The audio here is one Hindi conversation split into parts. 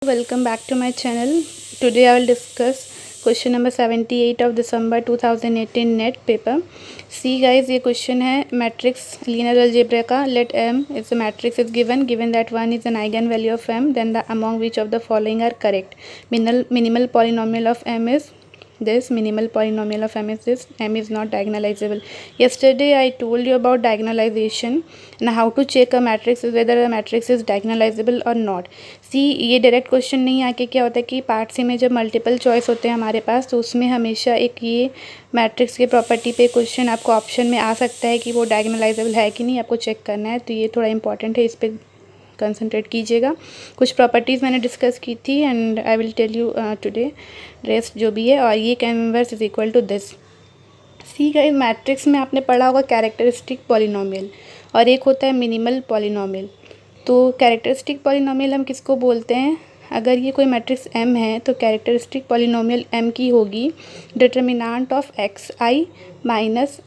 Welcome back to my channel. Today I will discuss question number 78 of December 2018 NET paper. See guys, ये question है matrix linear algebra का. Let M is a matrix is given that one is an eigenvalue of M, then the among which of the following are correct. Minimal polynomial of M is this. Minimal polynomial of M is this. M is not diagonalizable. Yesterday I told you about diagonalization and how to check a matrix whether a matrix is diagonalizable or not. सी ये डायरेक्ट क्वेश्चन नहीं आके क्या होता है कि पार्ट सी में जब मल्टीपल चॉइस होते हैं हमारे पास, तो उसमें हमेशा एक ये मैट्रिक्स के प्रॉपर्टी पे क्वेश्चन आपको ऑप्शन में आ सकता है कि वो डायगोनलाइजेबल है कि नहीं, आपको चेक करना है. तो ये थोड़ा इंपॉर्टेंट है, इस पर कंसंट्रेट कीजिएगा. कुछ प्रॉपर्टीज़ मैंने डिस्कस की थी and I will tell you today rest जो भी है. और ये inverse is equal to this. C का मैट्रिक्स में आपने पढ़ा होगा कैरेक्टरिस्टिक पॉलिनोमियल और एक होता है मिनिमल पॉलिनोमियल. तो कैरेक्टरिस्टिक पॉलिनोमियल हम किसको बोलते हैं? अगर ये कोई मैट्रिक्स M है तो कैरेक्टरिस्टिक पॉलिनोमियल M की होगी determinant of x I minus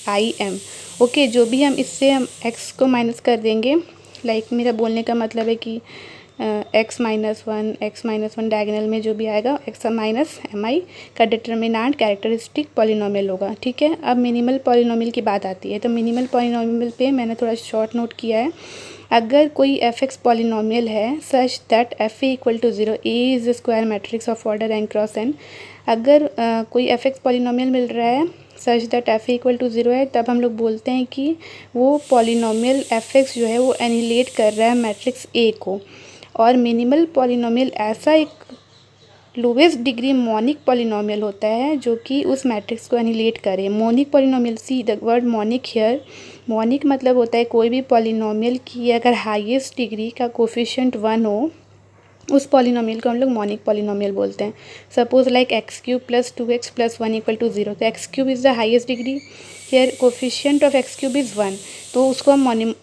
I am. Okay, जो भी हम इससे हम x को माइनस कर देंगे, लाइक मेरा बोलने का मतलब है कि x-1 डायगोनल में जो भी आएगा x माइनस एम आई का डिटर्मिनेंट कैरेक्टरिस्टिक पॉलिनोमियल होगा. ठीक है, अब मिनिमल पॉलिनोमियल की बात आती है. तो मिनिमल पॉलिनोमियल पे मैंने थोड़ा शॉर्ट नोट किया है. अगर कोई एफ एक्स पॉलिनोमियल है such that f A equal to 0, A is square matrix of order n cross n. अगर कोई एफ एक्स पॉलिनोमियल मिल रहा है such that f A equal to 0 है, तब हम लोग बोलते हैं कि वो पॉलिनोमियल एफ एक्स जो है वो एनिलेट कर रहा है मैट्रिक्स ए को. और मिनिमल पॉलिनोमियल ऐसा एक लोवेस्ट डिग्री मोनिक पॉलिनोमियल होता है जो कि उस मैट्रिक्स को एनिलेट करे. Monic polynomial, see the word monic here. Monic मतलब होता है कोई भी पॉलिनोमियल की अगर हाईएस्ट डिग्री का कोफिशिएंट 1 हो, उस पॉलिनोमियल को हम लोग मोनिक पॉलिनोमियल बोलते हैं. Suppose like x cube plus 2x plus 1 equal to 0. तो x cube is the highest degree, here coefficient of x cube is 1, तो उसको हम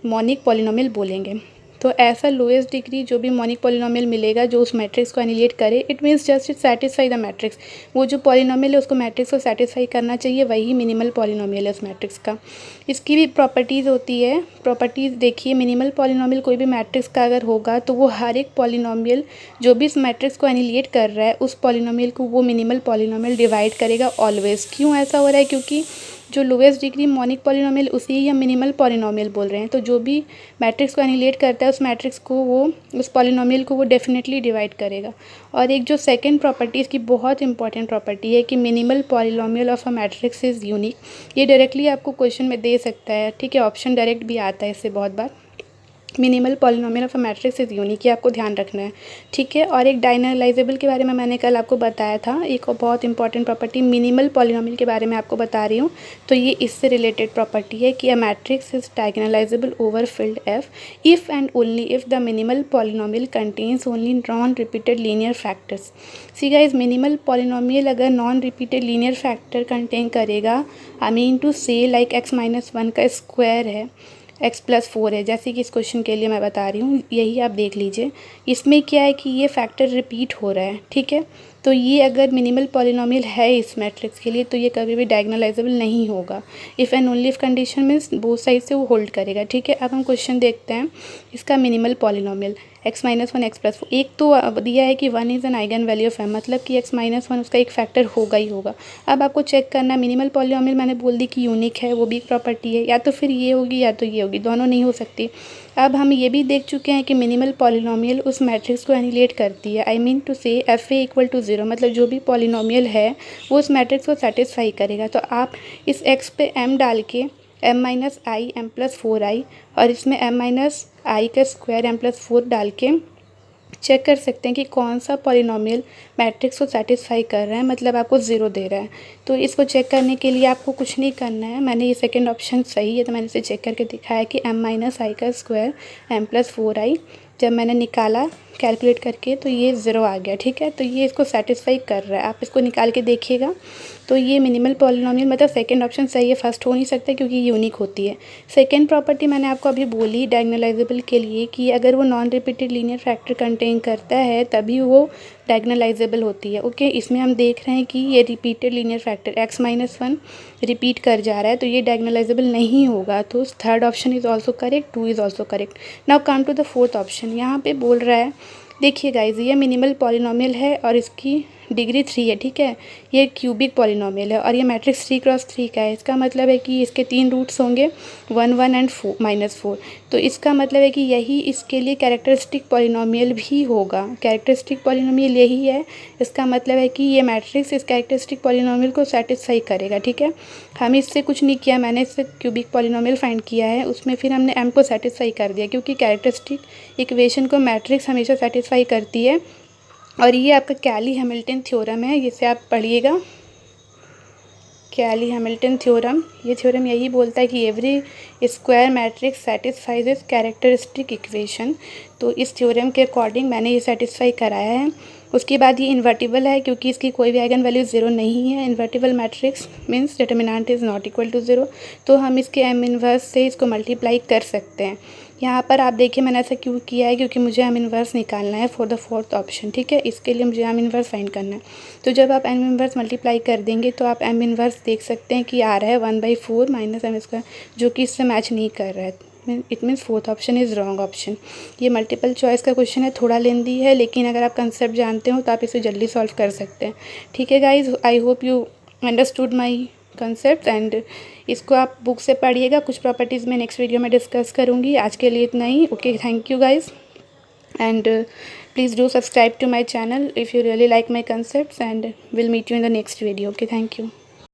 मोनिक पॉलिनोमियल बोलेंगे. तो ऐसा लोएस्ट डिग्री जो भी मोनिक पॉलिनोमियल मिलेगा जो उस मैट्रिक्स को एनिलेट करे, it means just it satisfy the matrix. वो जो पॉलिनोमियल है उसको मैट्रिक्स को सेटिस्फाई करना चाहिए, वही मिनिमल पॉलिनोमियल है उस मैट्रिक्स का. इसकी भी प्रॉपर्टीज़ होती है. प्रॉपर्टीज़ देखिए, मिनिमल पॉलिनोमियल कोई भी मैट्रिक्स का अगर होगा तो वो हर एक पॉलिनोमियल जो भी इस मैट्रिक्स को एनिलेट कर रहा है उस पॉलिनोमियल को वो मिनिमल पॉलिनोमियल डिवाइड करेगा ऑलवेज. क्यों ऐसा हो रहा है? क्योंकि जो लोवेस्ट डिग्री मोनिक पॉलिनोमियल उसी ही हम मिनिमल पॉलिनोमियल बोल रहे हैं. तो जो भी मैट्रिक्स को एनिलेट करता है उस मैट्रिक्स को वो उस पॉलिनोमियल को वो डेफिनेटली डिवाइड करेगा. और एक जो सेकंड प्रॉपर्टी इसकी बहुत इंपॉर्टेंट प्रॉपर्टी है कि minimal polynomial of a matrix is unique. ये डायरेक्टली आपको क्वेश्चन में दे सकता है. ठीक है, ऑप्शन डायरेक्ट भी आता है इससे बहुत बार. Minimal polynomial of a matrix is unique, ये आपको ध्यान रखना है. ठीक है, और एक डायगोनलाइजेबल के बारे में मैंने कल आपको बताया था. एक बहुत इंपॉर्टेंट प्रॉपर्टी मिनिमल पॉलिनोमियल के बारे में आपको बता रही हूँ. तो ये इससे रिलेटेड प्रॉपर्टी है कि a matrix is diagonalisable over field F if and only if the minimal polynomial contains only non repeated linear factors. See guys, minimal polynomial अगर non repeated linear factor contain करेगा, I mean to say like x-1 का स्क्वायर है, x+4 है, जैसे कि इस क्वेश्चन के लिए मैं बता रही हूँ, यही आप देख लीजिए. इसमें क्या है कि ये फैक्टर रिपीट हो रहा है. ठीक है, तो ये अगर मिनिमल पॉलिनोमियल है इस मैट्रिक्स के लिए तो ये कभी भी डायगोनलाइजेबल नहीं होगा. If and only if condition means both side से वो होल्ड करेगा. ठीक है, अब हम क्वेश्चन देखते हैं इसका मिनिमल पॉलिनोमियल x-1 x+4. एक तो दिया है कि 1 is an eigen value of m, मतलब कि x-1 उसका एक फैक्टर होगा ही होगा. अब आपको चेक करना है मिनिमल पॉलिनोमियल, मैंने बोल दी कि यूनिक है, वो भी एक प्रॉपर्टी है. या तो फिर ये होगी या तो ये होगी, दोनों नहीं हो सकती. अब हम ये भी देख चुके हैं कि मिनिमल पॉलिनोमियल उस मैट्रिक्स को एनिलेट करती है. आई मीन टू से एफ ए इक्वल टू 0, मतलब जो भी पॉलिनोमियल है वो उस मैट्रिक्स को सेटिस्फाई करेगा. तो आप इस x पे m डाल के m minus I am plus 4i और इसमें m माइनस आई का स्क्वायर m प्लस 4 डाल के चेक कर सकते हैं कि कौन सा पॉलिनोमियल मैट्रिक्स को सेटिस्फाई कर रहा है, मतलब आपको 0 दे रहा है. तो इसको चेक करने के लिए आपको कुछ नहीं करना है. मैंने ये सेकंड ऑप्शन सही है तो मैंने इसे चेक करके दिखाया कि m माइनस आई का स्क्वायर m प्लस 4i जब मैंने निकाला कैलकुलेट करके तो ये 0 आ गया. ठीक है, तो ये इसको सेटिस्फाई कर रहा है. आप इसको निकाल के देखिएगा. तो ये मिनिमल पॉलिनोमियल मतलब सेकंड ऑप्शन सही है, फर्स्ट हो नहीं सकता क्योंकि यूनिक होती है। सेकंड प्रॉपर्टी मैंने आपको अभी बोली डायगोनलाइजेबल के लिए कि अगर वो non repeated linear factor contain करता है तभी वो डायगोनलाइजेबल होती है। ओके, इसमें हम देख रहे हैं कि ये repeated linear factor x-1 repeat कर जा रहा है तो ये डायगोनलाइजेबल नहीं होगा। तो third option is also correct, 2 is also correct. Now come to the fourth option. यहाँ पे बोल रहा है, देखिए गाइज, ये मिनिमल पॉलिनोमियल है और इसकी डिग्री 3 है, ठीक है। ये क्यूबिक पॉलिनोमियल है और ये मैट्रिक्स 3x3 का है। इसका मतलब है कि इसके 3 रूट्स होंगे, 1 1 एंड -4। तो इसका मतलब है कि यही इसके लिए कैरेक्टरिस्टिक पॉलिनोमियल भी होगा। कैरेक्टरिस्टिक पॉलिनोमियल यही है, इसका मतलब है कि ये मैट्रिक्स इस कैरेक्टरिस्टिक पॉलिनोमियल को सेटिस्फाई करेगा, ठीक है। हम इससे कुछ नहीं किया, मैंने इससे क्यूबिक पॉलिनोमियल फाइंड किया है, उसमें फिर हमने m को सेटिस्फाई कर दिया क्योंकि कैरेक्टरिस्टिक इक्वेशन को मैट्रिक्स हमेशा सेटिस्फाई करती है। और ये आपका कैली हैमिल्टन थ्योरम है, इसे आप पढ़िएगा, कैली हैमिल्टन थ्योरम। ये थ्योरम यही बोलता है कि every square matrix satisfies is characteristic equation. तो इस थ्योरम के अकॉर्डिंग मैंने ये सेटिस्फाई कराया है। उसके बाद ये इन्वर्टिबल है क्योंकि इसकी कोई भी आइगन वैल्यू 0 नहीं है। Invertible matrix means determinant is not equal to 0। तो हम इसके m इनवर्स से इसको मल्टीप्लाई कर सकते हैं। यहाँ पर आप देखिए मैंने ऐसा क्यों किया है, क्योंकि मुझे m इनवर्स निकालना है फॉर द फोर्थ ऑप्शन, ठीक है। इसके लिए मुझे m इनवर्स फाइंड करना है। तो जब आप m इनवर्स मल्टीप्लाई कर देंगे तो आप m इनवर्स देख सकते हैं कि आ रहा है 1/4 -m², जो कि इससे मैच नहीं कर रहा है। It means fourth option is wrong option. ये मल्टीपल चॉइस का क्वेश्चन है, थोड़ा लेंदी है, लेकिन अगर आप कंसेप्ट जानते हो तो आप इसे जल्दी सॉल्व कर सकते हैं, ठीक है guys. I hope you understood my concept and इसको आप बुक से पढ़िएगा। कुछ प्रॉपर्टीज़ मैं नेक्स्ट वीडियो में डिस्कस करूँगी। आज के लिए इतना ही। Okay, thank you guys and please do subscribe to my channel if you really like my concepts and we'll meet you in the next video. Okay, thank you.